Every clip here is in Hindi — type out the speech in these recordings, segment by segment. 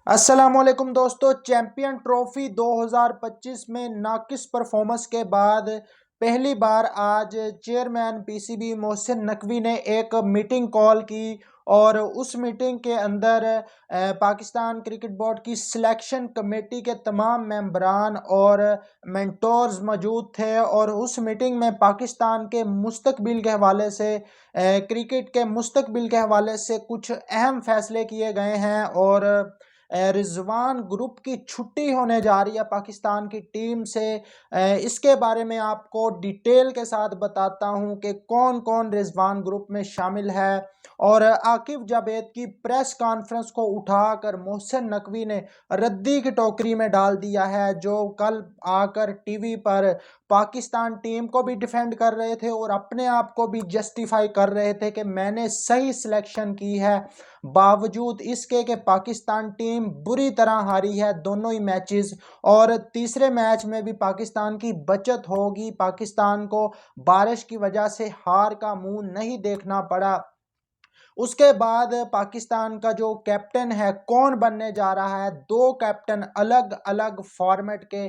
अस्सलामुअलैकुम दोस्तों, चैंपियन ट्रॉफी 2025 में नाकिस परफॉर्मेंस के बाद पहली बार आज चेयरमैन पीसीबी मोहसिन नकवी ने एक मीटिंग कॉल की और उस मीटिंग के अंदर पाकिस्तान क्रिकेट बोर्ड की सिलेक्शन कमेटी के तमाम मेंबरान और मेंटोर्स मौजूद थे और उस मीटिंग में पाकिस्तान के मुस्तकबिल के हवाले से क्रिकेट के मुस्तकबिल के हवाले से कुछ अहम फैसले किए गए हैं और रिजवान ग्रुप की छुट्टी होने जा रही है पाकिस्तान की टीम से। इसके बारे में आपको डिटेल के साथ बताता हूं कि कौन कौन रिजवान ग्रुप में शामिल है। और आकिब जावेद की प्रेस कॉन्फ्रेंस को उठाकर मोहसिन नकवी ने रद्दी की टोकरी में डाल दिया है, जो कल आकर टीवी पर पाकिस्तान टीम को भी डिफेंड कर रहे थे और अपने आप को भी जस्टिफाई कर रहे थे कि मैंने सही सिलेक्शन की है, बावजूद इसके कि पाकिस्तान टीम बुरी तरह हारी है दोनों ही मैचेस। और तीसरे मैच में भी पाकिस्तान की बचत होगी, पाकिस्तान को बारिश की वजह से हार का मुंह नहीं देखना पड़ा। उसके बाद पाकिस्तान का जो कैप्टन है कौन बनने जा रहा है, दो कैप्टन अलग अलग फॉर्मेट के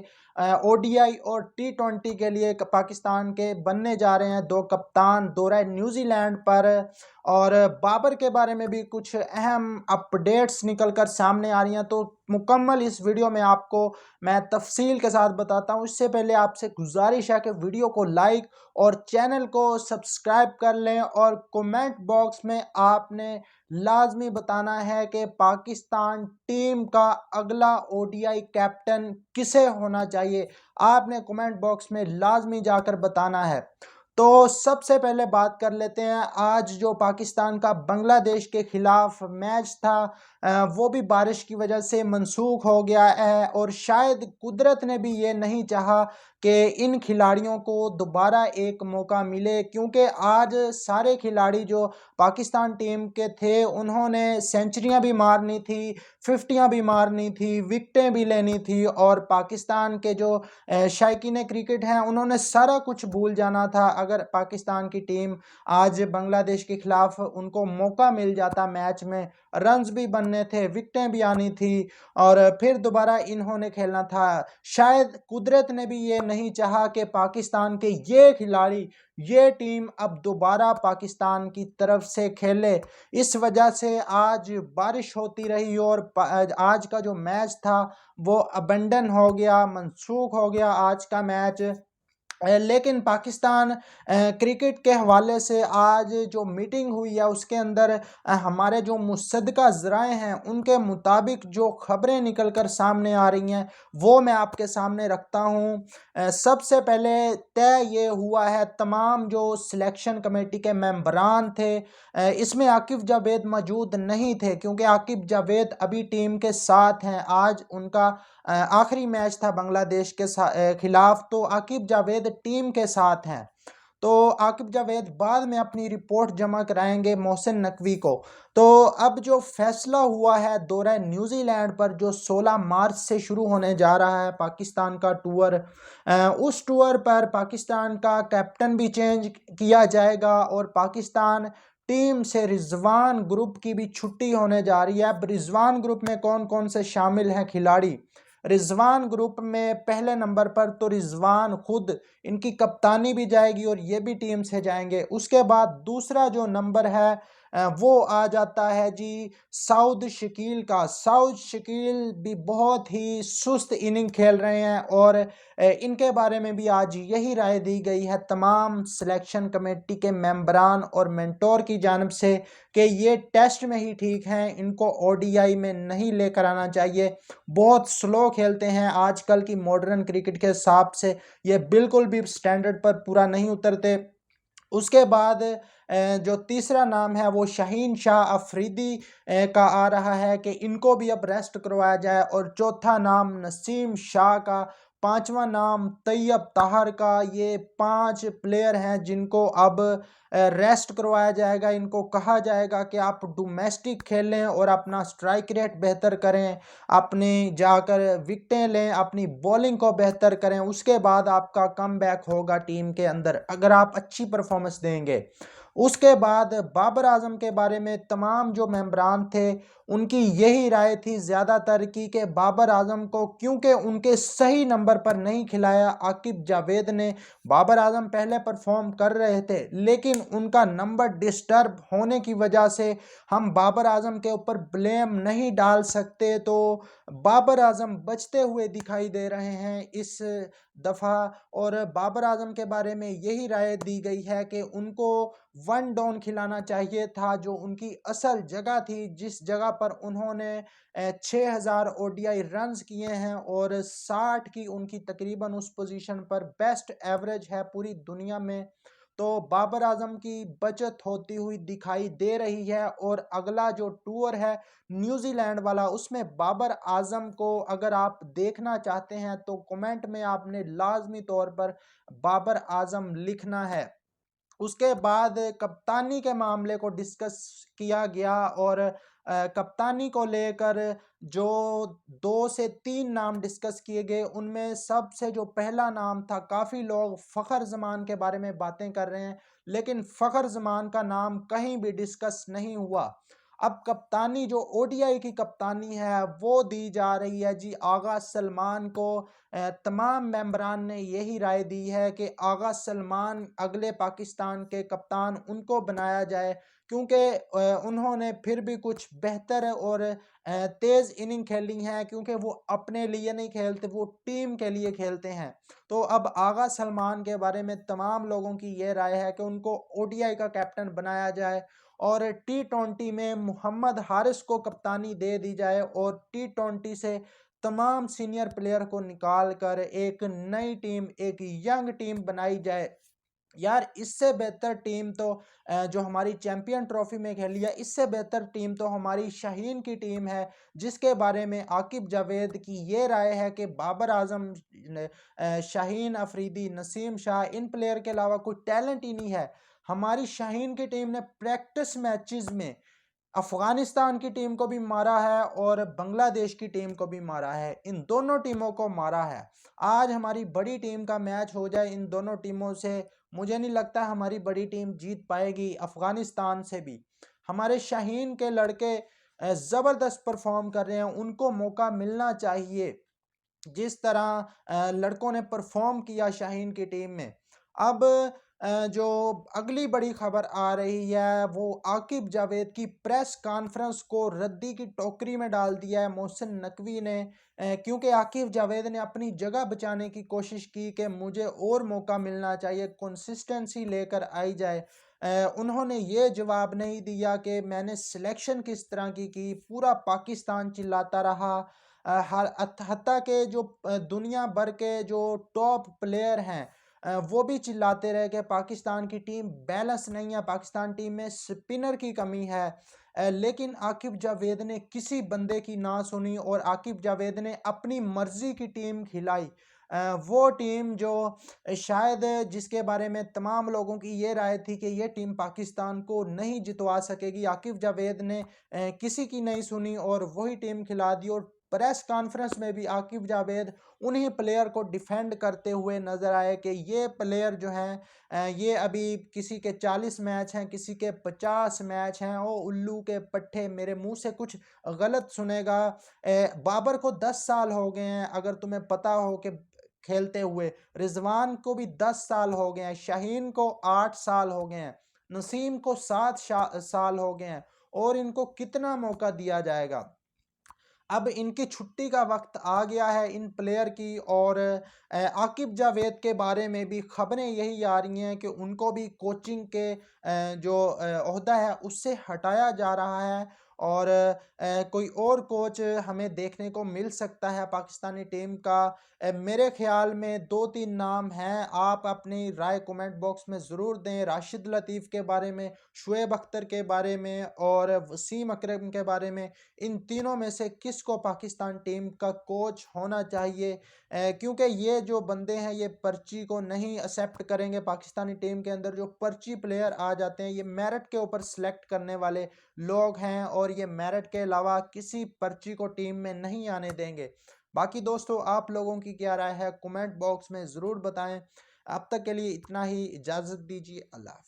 ओडीआई और टी20 के लिए पाकिस्तान के बनने जा रहे हैं। दो कप्तान दौरा न्यूजीलैंड पर। और बाबर के बारे में भी कुछ अहम अपडेट्स निकलकर सामने आ रही हैं, तो मुकम्मल इस वीडियो में आपको मैं तफसील के साथ बताता हूं। इससे पहले आपसे गुजारिश है कि वीडियो को लाइक और चैनल को सब्सक्राइब कर लें और कमेंट बॉक्स में आपने लाजमी बताना है कि पाकिस्तान टीम का अगला ओडीआई कैप्टन किसे होना चाहिए। आपने कमेंट बॉक्स में लाजमी जाकर बताना है। तो सबसे पहले बात कर लेते हैं, आज जो पाकिस्तान का बांग्लादेश के खिलाफ मैच था वो भी बारिश की वजह से मनसूख हो गया है और शायद कुदरत ने भी ये नहीं चाहा कि इन खिलाड़ियों को दोबारा एक मौका मिले, क्योंकि आज सारे खिलाड़ी जो पाकिस्तान टीम के थे उन्होंने सेंचुरियां भी मारनी थी, 50यां भी मारनी थी, विकेटें भी लेनी थी और पाकिस्तान के जो शायकीन क्रिकेट हैं उन्होंने सारा कुछ भूल जाना था अगर पाकिस्तान की टीम आज बांग्लादेश के खिलाफ उनको मौका मिल जाता। मैच में रन्स भी बनने थे, विकेटें भी आनी थी और फिर दोबारा इन्होंने खेलना था। शायद कुदरत ने भी ये नहीं चाहा कि पाकिस्तान के ये खिलाड़ी, ये टीम अब दोबारा पाकिस्तान की तरफ से खेले। इस वजह से आज बारिश होती रही और आज का जो मैच था वो अबेंडन हो गया, मनसूख हो गया आज का मैच। लेकिन पाकिस्तान क्रिकेट के हवाले से आज जो मीटिंग हुई है उसके अंदर हमारे जो मुसद्दका ज़राए हैं उनके मुताबिक जो खबरें निकल कर सामने आ रही हैं वो मैं आपके सामने रखता हूं। सबसे पहले तय ये हुआ है, तमाम जो सिलेक्शन कमेटी के मेंबरान थे इसमें आकिब जावेद मौजूद नहीं थे, क्योंकि आकिब जावेद अभी टीम के साथ हैं। आज उनका आखिरी मैच था बांग्लादेश के खिलाफ, तो आकिब जावेद टीम के साथ हैं। तो आकिब जावेद बाद में अपनी रिपोर्ट जमा कराएंगे मोहसिन नकवी को। तो अब जो फैसला हुआ है दौरा न्यूजीलैंड पर जो 16 मार्च से शुरू होने जा रहा है पाकिस्तान का टूर, उस टूर पर पाकिस्तान का कैप्टन भी चेंज किया जाएगा और पाकिस्तान टीम से रिजवान ग्रुप की भी छुट्टी होने जा रही है। अब रिजवान ग्रुप में कौन कौन से शामिल हैं खिलाड़ी? रिजवान ग्रुप में पहले नंबर पर तो रिजवान खुद, इनकी कप्तानी भी जाएगी और ये भी टीम से जाएंगे। उसके बाद दूसरा जो नंबर है वो आ जाता है जी साउद शकील का। साउद शकील भी बहुत ही सुस्त इनिंग खेल रहे हैं और इनके बारे में भी आज यही राय दी गई है तमाम सिलेक्शन कमेटी के मेंबरान और मेंटोर की जानिब से कि ये टेस्ट में ही ठीक हैं, इनको ओडीआई में नहीं लेकर आना चाहिए। बहुत स्लो खेलते हैं, आजकल की मॉडर्न क्रिकेट के हिसाब से ये बिल्कुल भी स्टैंडर्ड पर पूरा नहीं उतरते। उसके बाद जो तीसरा नाम है वो शाहीन शाह अफरीदी का आ रहा है कि इनको भी अब रेस्ट करवाया जाए। और चौथा नाम नसीम शाह का, पांचवा नाम तैयब ताहर का। ये 5 प्लेयर हैं जिनको अब रेस्ट करवाया जाएगा। इनको कहा जाएगा कि आप डोमेस्टिक खेलें और अपना स्ट्राइक रेट बेहतर करें, अपनी जाकर विकेटें लें, अपनी बॉलिंग को बेहतर करें, उसके बाद आपका कमबैक होगा टीम के अंदर अगर आप अच्छी परफॉर्मेंस देंगे। उसके बाद बाबर आजम के बारे में तमाम जो मेंबरान थे उनकी यही राय थी ज़्यादातर की कि बाबर आजम को क्योंकि उनके सही नंबर पर नहीं खिलाया आकिब जावेद ने। बाबर आजम पहले परफॉर्म कर रहे थे लेकिन उनका नंबर डिस्टर्ब होने की वजह से हम बाबर आजम के ऊपर ब्लेम नहीं डाल सकते। तो बाबर आजम बचते हुए दिखाई दे रहे हैं इस दफ़ा। और बाबर आजम के बारे में यही राय दी गई है कि उनको वन डाउन खिलाना चाहिए था, जो उनकी असल जगह थी, जिस जगह पर उन्होंने 6000 ओडीआई रन्स किए हैं और 60 की उनकी तकरीबन उस पोजीशन पर बेस्ट एवरेज है पूरी दुनिया में। तो बाबर आजम की बचत होती हुई दिखाई दे रही है। और अगला जो टूर है न्यूजीलैंड वाला, उसमें बाबर आजम को अगर आप देखना चाहते हैं तो कमेंट में आपने लाजमी तौर पर बाबर आजम लिखना है। उसके बाद कप्तानी के मामले को डिस्कस किया गया और कप्तानी को लेकर जो 2 से 3 नाम डिस्कस किए गए, उनमें सबसे जो पहला नाम था, काफ़ी लोग फ़खर ज़मान के बारे में बातें कर रहे हैं लेकिन फ़खर ज़मान का नाम कहीं भी डिस्कस नहीं हुआ। अब कप्तानी जो ओडीआई की कप्तानी है वो दी जा रही है जी आगा सलमान को। तमाम मेंबरान ने यही राय दी है कि आगा सलमान अगले पाकिस्तान के कप्तान उनको बनाया जाए, क्योंकि उन्होंने फिर भी कुछ बेहतर और तेज़ इनिंग खेली हैं, क्योंकि वो अपने लिए नहीं खेलते, वो टीम के लिए खेलते हैं। तो अब आगा सलमान के बारे में तमाम लोगों की ये राय है कि उनको ओडीआई का कैप्टन बनाया जाए और टी20 में मोहम्मद हारिस को कप्तानी दे दी जाए और टी20 से तमाम सीनियर प्लेयर को निकाल कर एक नई टीम, एक यंग टीम बनाई जाए। यार इससे बेहतर टीम तो जो हमारी चैंपियन ट्रॉफी में खेली है, इससे बेहतर टीम तो हमारी शाहीन की टीम है, जिसके बारे में आकिब जावेद की ये राय है कि बाबर आजम, शाहीन अफरीदी, नसीम शाह, इन प्लेयर के अलावा कोई टैलेंट ही नहीं है। हमारी शाहीन की टीम ने प्रैक्टिस मैचेस में अफगानिस्तान की टीम को भी मारा है और बांग्लादेश की टीम को भी मारा है, इन दोनों टीमों को मारा है। आज हमारी बड़ी टीम का मैच हो जाए इन दोनों टीमों से, मुझे नहीं लगता हमारी बड़ी टीम जीत पाएगी अफगानिस्तान से भी। हमारे शाहीन के लड़के ज़बरदस्त परफॉर्म कर रहे हैं, उनको मौका मिलना चाहिए जिस तरह लड़कों ने परफॉर्म किया शाहीन की टीम में। अब जो अगली बड़ी खबर आ रही है वो आकिब जावेद की प्रेस कॉन्फ्रेंस को रद्दी की टोकरी में डाल दिया है मोहसिन नकवी ने, क्योंकि आकिब जावेद ने अपनी जगह बचाने की कोशिश की कि मुझे और मौका मिलना चाहिए, कंसिस्टेंसी लेकर आई जाए। उन्होंने ये जवाब नहीं दिया कि मैंने सिलेक्शन किस तरह की, पूरा पाकिस्तान चिल्लाता रहा। हत्ता के जो दुनिया भर के जो टॉप प्लेयर हैं वो भी चिल्लाते रहे कि पाकिस्तान की टीम बैलेंस नहीं है, पाकिस्तान टीम में स्पिनर की कमी है। लेकिन आकिब जावेद ने किसी बंदे की ना सुनी और आकिब जावेद ने अपनी मर्जी की टीम खिलाई। वो टीम जो शायद जिसके बारे में तमाम लोगों की ये राय थी कि ये टीम पाकिस्तान को नहीं जितवा सकेगी, आकिब जावेद ने किसी की नहीं सुनी और वही टीम खिला दी। और प्रेस कॉन्फ्रेंस में भी आकिब जावेद उन्हीं प्लेयर को डिफेंड करते हुए नजर आए कि ये प्लेयर जो हैं ये अभी किसी के 40 मैच हैं, किसी के 50 मैच हैं, ओ उल्लू के पट्टे मेरे मुंह से कुछ गलत सुनेगा। बाबर को 10 साल हो गए हैं, अगर तुम्हें पता हो कि खेलते हुए, रिजवान को भी 10 साल हो गए हैं, शाहीन को 8 साल हो गए हैं, नसीम को 7 साल हो गए हैं, और इनको कितना मौका दिया जाएगा। अब इनकी छुट्टी का वक्त आ गया है इन प्लेयर की। और आकिब जावेद के बारे में भी खबरें यही आ रही हैं कि उनको भी कोचिंग के जो ओहदा है उससे हटाया जा रहा है और कोई और कोच हमें देखने को मिल सकता है पाकिस्तानी टीम का। मेरे ख्याल में 2-3 नाम हैं, आप अपनी राय कमेंट बॉक्स में ज़रूर दें। राशिद लतीफ़ के बारे में, शुएब अख्तर के बारे में और वसीम अकरम के बारे में, इन तीनों में से किसको पाकिस्तान टीम का कोच होना चाहिए? क्योंकि ये जो बंदे हैं ये पर्ची को नहीं एक्सेप्ट करेंगे। पाकिस्तानी टीम के अंदर जो पर्ची प्लेयर आ जाते हैं ये मेरिट के ऊपर सेलेक्ट करने वाले लोग हैं और ये मेरिट के अलावा किसी पर्ची को टीम में नहीं आने देंगे। बाकी दोस्तों आप लोगों की क्या राय है कमेंट बॉक्स में ज़रूर बताएं। अब तक के लिए इतना ही, इजाज़त दीजिए, अल्लाह हाफ़िज़।